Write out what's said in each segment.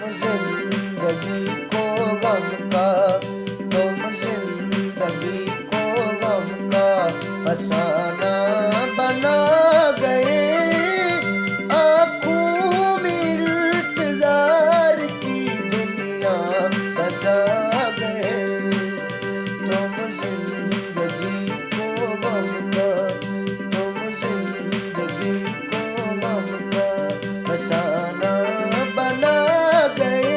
जिंदगी को गम का, तुम जिंदगी को गम का फसाना बना गए। आँखों में इंतजार की दुनिया बसा गए। तुम जिंदगी को गम का, तुम जिंदगी को गम का फसाना बना गए।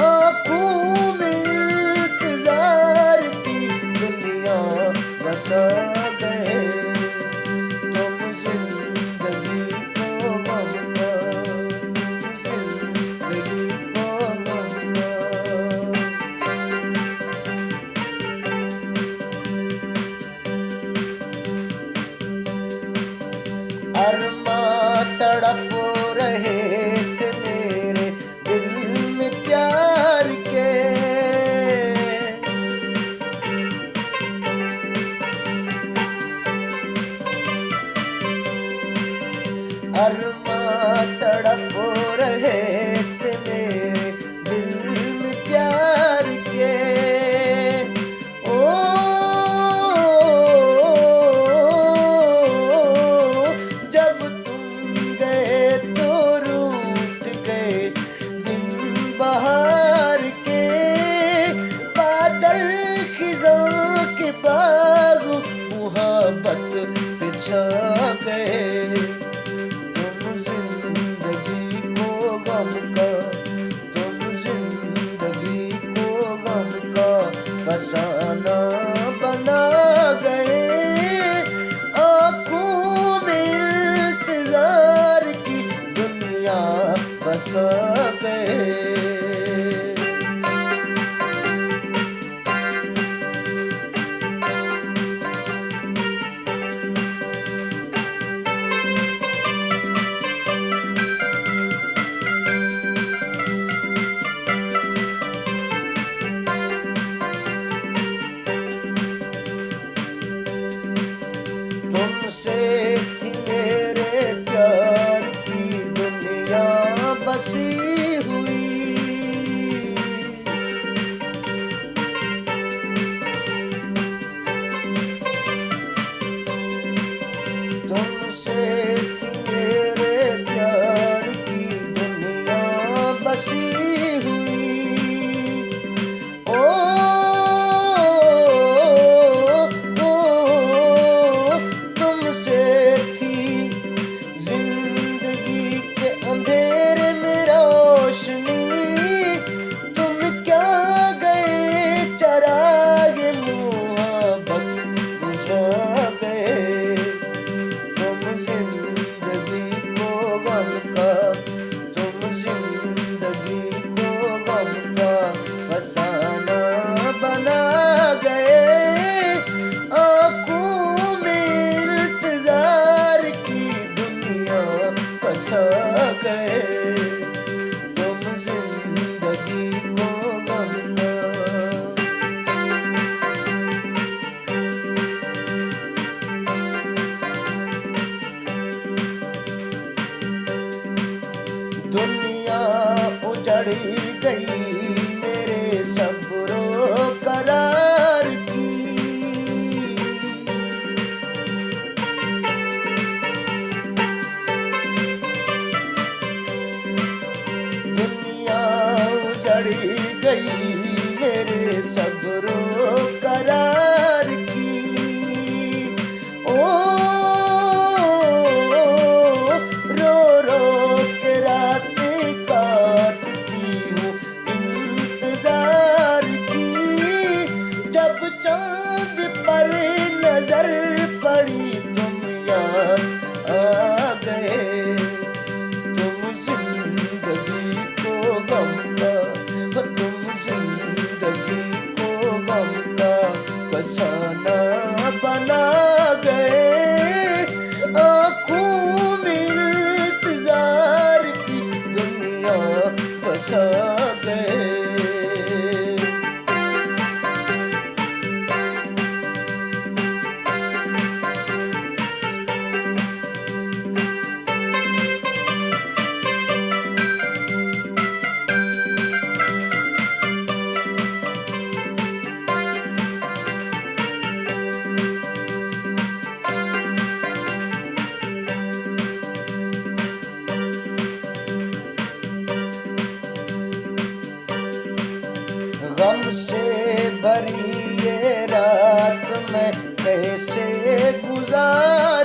आँखों में इंतजार की दुनिया बसा गए। तुम जिंदगी को गम का, तुम जिंदगी को गम का। अरमां तड़प रहे थे मेरे दिल में प्यार के। अरमां तड़प रहे थे मेरे दिल में प्यार के। ओ जब तुम गए तो रूठ गए दिन बहार के। बादल खिज़ां के बाग मुहब्बत पे छा गए। तुम जिंदगी को गम का, तुम जिंदगी को गम का फसाना बना गए। आँखों में इंतजार की दुनिया बसा गए। तुमसे थी मेरे प्यार की दुनिया बसी हुई। तुमसे थी मेरे प्यार की दुनिया बसी हुई। ओ तुमसे थी जिंदगी के अंधेरे में रोशनी। तुम क्या गए चरागे मुहब्बत बुझा गए। तुम जिंदगी को गम का, तुम जिंदगी को गम का फसाना बना गए। आँखों में इंतजार की दुनिया बसा गए। तुम जिंदगी को गम का। दुनिया उजड़ी गई मेरे सब्रो करार की। दुनिया उजड़ी गई मेरे सब्रो करार की। ओ रो रो के रातें काटती हूँ इंतजार की। जब चांद पर नजर पड़ी तुम याद आ गए। तुम जिंदगी को गम का, तुम जिंदगी को गम का फसाना बना गए। आँखों में इंतजार की दुनिया बसा गए। गम से भरी ये रात मैं कैसे गुजार